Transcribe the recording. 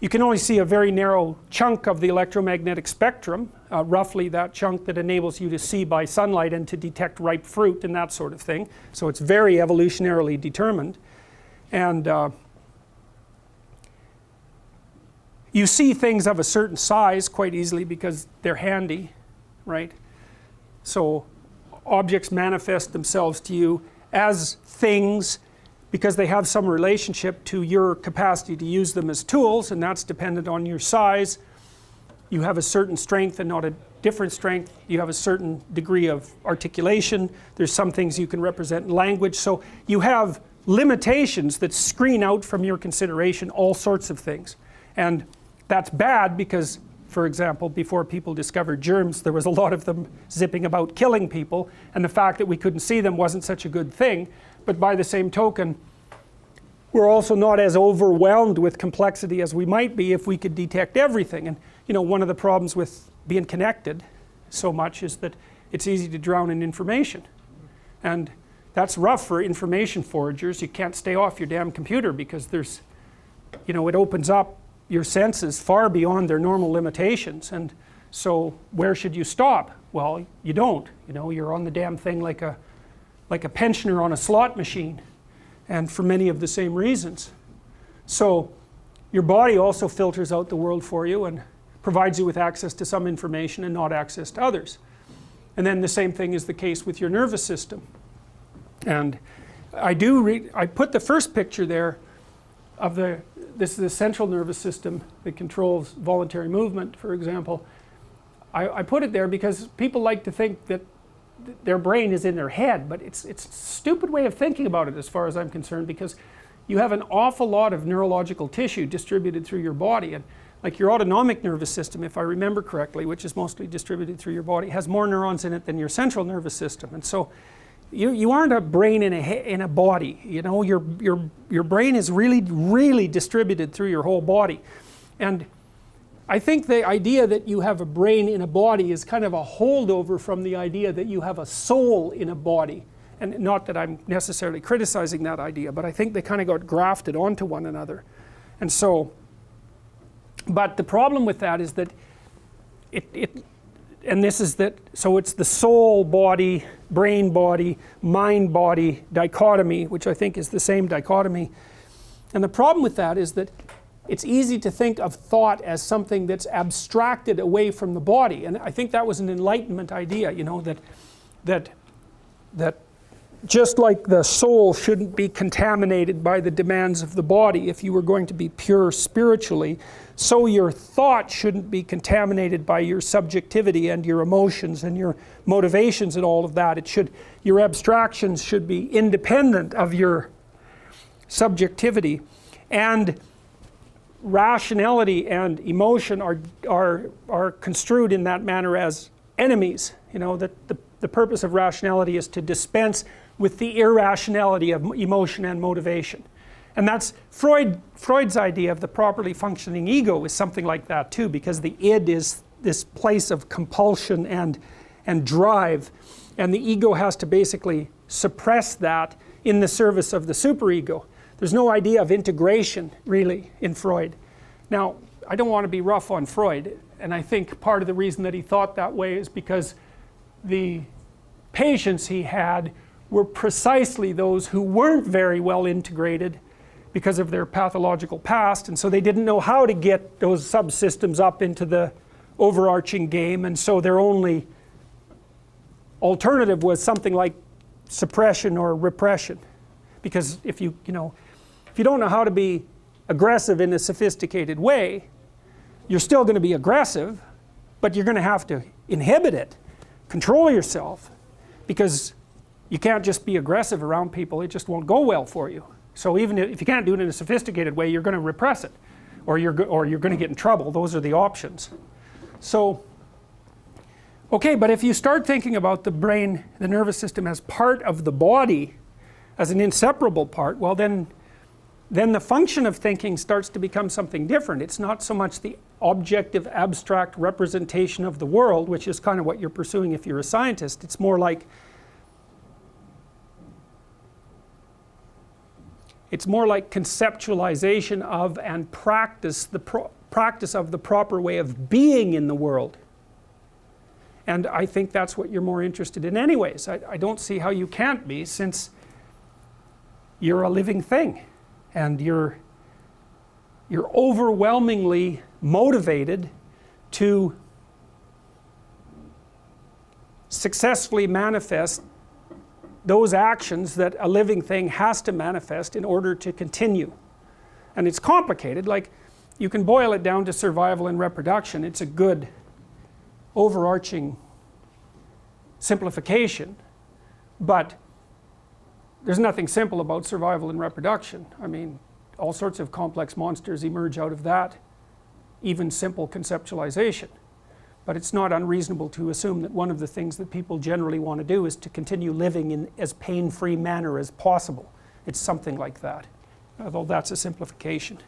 you can only see a very narrow chunk of the electromagnetic spectrum, roughly that chunk that enables you to see by sunlight and to detect ripe fruit and that sort of thing. So it's very evolutionarily determined. And you see things of a certain size quite easily because they're handy, right? So objects manifest themselves to you as things because they have some relationship to your capacity to use them as tools, and that's dependent on your size. You have a certain strength and not a different strength. You have a certain degree of articulation. There's some things you can represent in language. So you have limitations that screen out from your consideration all sorts of things. And that's bad because, for example, before people discovered germs, there was a lot of them zipping about killing people, and the fact that we couldn't see them wasn't such a good thing. But by the same token, we're also not as overwhelmed with complexity as we might be if we could detect everything. And you know, one of the problems with being connected so much is that it's easy to drown in information. And that's rough for information foragers. You can't stay off your damn computer because there's, you know, it opens up your senses far beyond their normal limitations. And so where should you stop? Well, you don't. You know, you're on the damn thing like a pensioner on a slot machine, and for many of the same reasons. So your body also filters out the world for you and provides you with access to some information and not access to others. And then the same thing is the case with your nervous system. And I put the first picture there of this is the central nervous system that controls voluntary movement, for example. I put it there because people like to think that their brain is in their head, but it's a stupid way of thinking about it as far as I'm concerned, because you have an awful lot of neurological tissue distributed through your body. And like your autonomic nervous system, if I remember correctly, which is mostly distributed through your body, has more neurons in it than your central nervous system. And so you aren't a brain in a body. You know, your brain is really distributed through your whole body. And I think the idea that you have a brain in a body is kind of a holdover from the idea that you have a soul in a body. And not that I'm necessarily criticizing that idea, but I think they kind of got grafted onto one another. And so, but the problem with that is that and this is that, so it's the soul body, brain body, mind body dichotomy, which I think is the same dichotomy. And the problem with that is that it's easy to think of thought as something that's abstracted away from the body. And I think that was an Enlightenment idea, you know, that just like the soul shouldn't be contaminated by the demands of the body if you were going to be pure spiritually, so your thought shouldn't be contaminated by your subjectivity and your emotions and your motivations and all of that. Your abstractions should be independent of your subjectivity. And rationality and emotion are construed in that manner as enemies. You know, that the purpose of rationality is to dispense with the irrationality of emotion and motivation. And that's Freud's idea of the properly functioning ego is something like that too, because the id is this place of compulsion and drive, and the ego has to basically suppress that in the service of the superego. There's no idea of integration really in Freud. Now, I don't want to be rough on Freud, and I think part of the reason that he thought that way is because the patients he had were precisely those who weren't very well integrated because of their pathological past, and so they didn't know how to get those subsystems up into the overarching game, and so their only alternative was something like suppression or repression. Because if you don't know how to be aggressive in a sophisticated way, you're still going to be aggressive, but you're going to have to inhibit it, control yourself, because you can't just be aggressive around people. It just won't go well for you. So even if you can't do it in a sophisticated way, you're going to repress it, or you're going to get in trouble. Those are the options. So, okay, but if you start thinking about the brain, the nervous system as part of the body, as an inseparable part, well then the function of thinking starts to become something different. It's not so much the objective, abstract representation of the world, which is kind of what you're pursuing if you're a scientist. It's more like It's more like conceptualization of and practice of the proper way of being in the world. And I think that's what you're more interested in anyways. I don't see how you can't be, since you're a living thing and you're overwhelmingly motivated to successfully manifest those actions that a living thing has to manifest in order to continue. And it's complicated. Like, you can boil it down to survival and reproduction. It's a good overarching simplification, but there's nothing simple about survival and reproduction. I mean, all sorts of complex monsters emerge out of that, even simple conceptualization. But it's not unreasonable to assume that one of the things that people generally want to do is to continue living in as pain-free manner as possible. It's something like that, although that's a simplification.